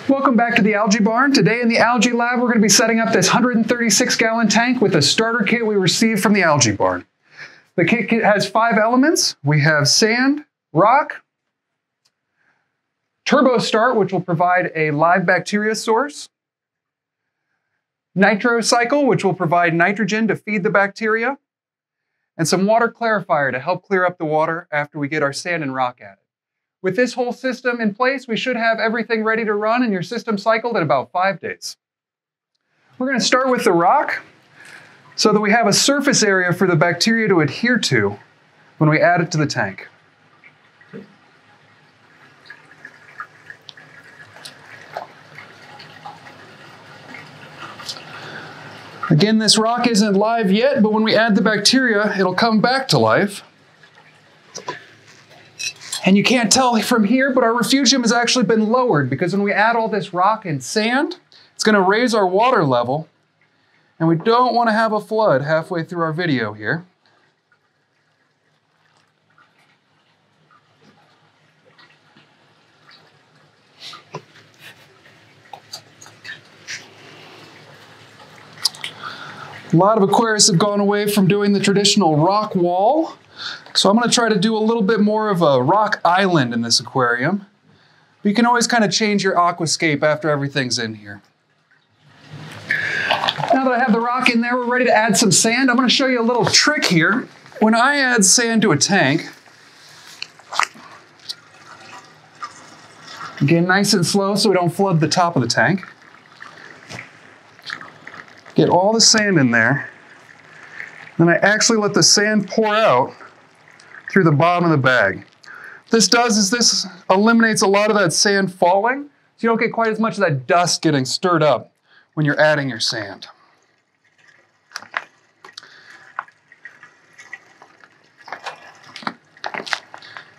Welcome back to the Algae Barn. Today in the Algae Lab, we're going to be setting up this 136-gallon tank with a starter kit we received from the Algae Barn. The kit has 5 elements. We have sand, rock, turbo start, which will provide a live bacteria source, nitro cycle, which will provide nitrogen to feed the bacteria, and some water clarifier to help clear up the water after we get our sand and rock added. With this whole system in place, we should have everything ready to run and your system cycled in about 5 days. We're going to start with the rock so that we have a surface area for the bacteria to adhere to when we add it to the tank. Again, this rock isn't live yet, but when we add the bacteria, it'll come back to life. And you can't tell from here, but our refugium has actually been lowered because when we add all this rock and sand, it's going to raise our water level. And we don't want to have a flood halfway through our video here. A lot of aquarists have gone away from doing the traditional rock wall. So I'm going to try to do a little bit more of a rock island in this aquarium. But you can always kind of change your aquascape after everything's in here. Now that I have the rock in there, we're ready to add some sand. I'm going to show you a little trick here. When I add sand to a tank, again, nice and slow so we don't flood the top of the tank. Get all the sand in there. Then I actually let the sand pour out through the bottom of the bag. What this does is this eliminates a lot of that sand falling, so you don't get quite as much of that dust getting stirred up when you're adding your sand.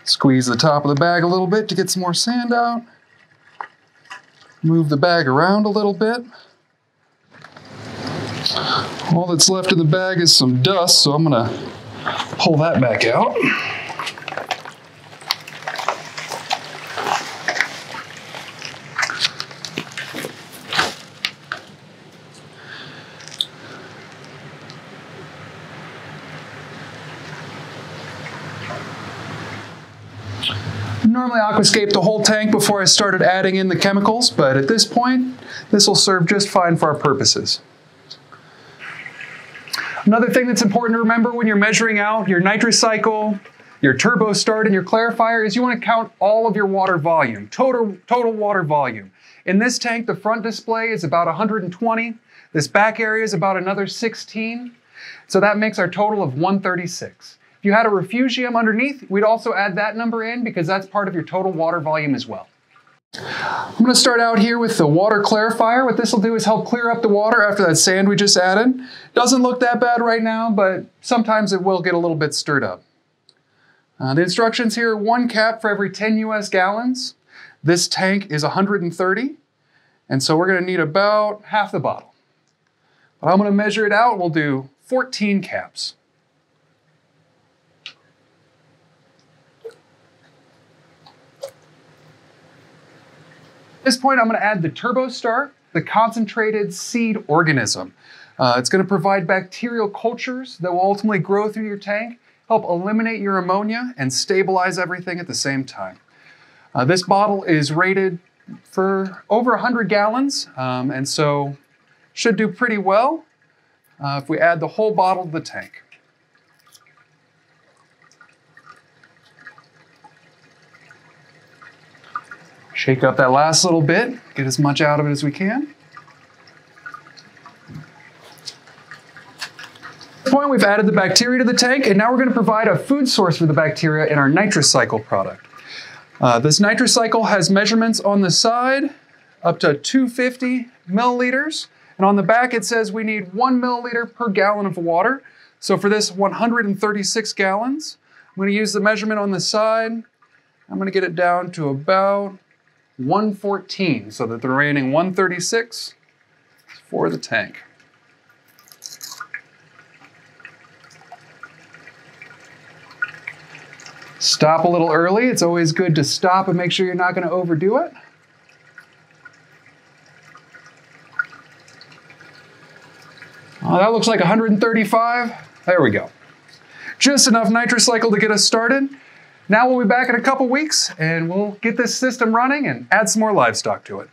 Squeeze the top of the bag a little bit to get some more sand out. Move the bag around a little bit. All that's left in the bag is some dust, so I'm going to pull that back out. Normally Aquascape the whole tank before I started adding in the chemicals, but at this point, this will serve just fine for our purposes. Another thing that's important to remember when you're measuring out your nitrous cycle, your turbo start, and your clarifier is you want to count all of your water volume, total water volume. In this tank, the front display is about 120. This back area is about another 16. So that makes our total of 136. If you had a refugium underneath, we'd also add that number in because that's part of your total water volume as well. I'm going to start out here with the water clarifier. What this will do is help clear up the water after that sand we just added. Doesn't look that bad right now, but sometimes it will get a little bit stirred up. The instructions here are 1 cap for every 10 US gallons. This tank is 130, and so we're going to need about half the bottle. But I'm going to measure it out. We'll do 14 caps. At this point, I'm going to add the turbo start, the concentrated seed organism. It's going to provide bacterial cultures that will ultimately grow through your tank, help eliminate your ammonia, and stabilize everything at the same time. This bottle is rated for over 100 gallons, and so should do pretty well if we add the whole bottle to the tank. Shake up that last little bit, get as much out of it as we can. At this point, we've added the bacteria to the tank, and now we're going to provide a food source for the bacteria in our nitrous cycle product. This nitrous cycle has measurements on the side up to 250 milliliters, and on the back it says we need 1 milliliter per gallon of water. So for this 136 gallons, I'm going to use the measurement on the side. I'm going to get it down to about 114, so that the remaining 136 is for the tank. Stop a little early. It's always good to stop and make sure you're not going to overdo it. That looks like 135. There we go. Just enough nitrous cycle to get us started. Now we'll be back in a couple weeks and we'll get this system running and add some more livestock to it.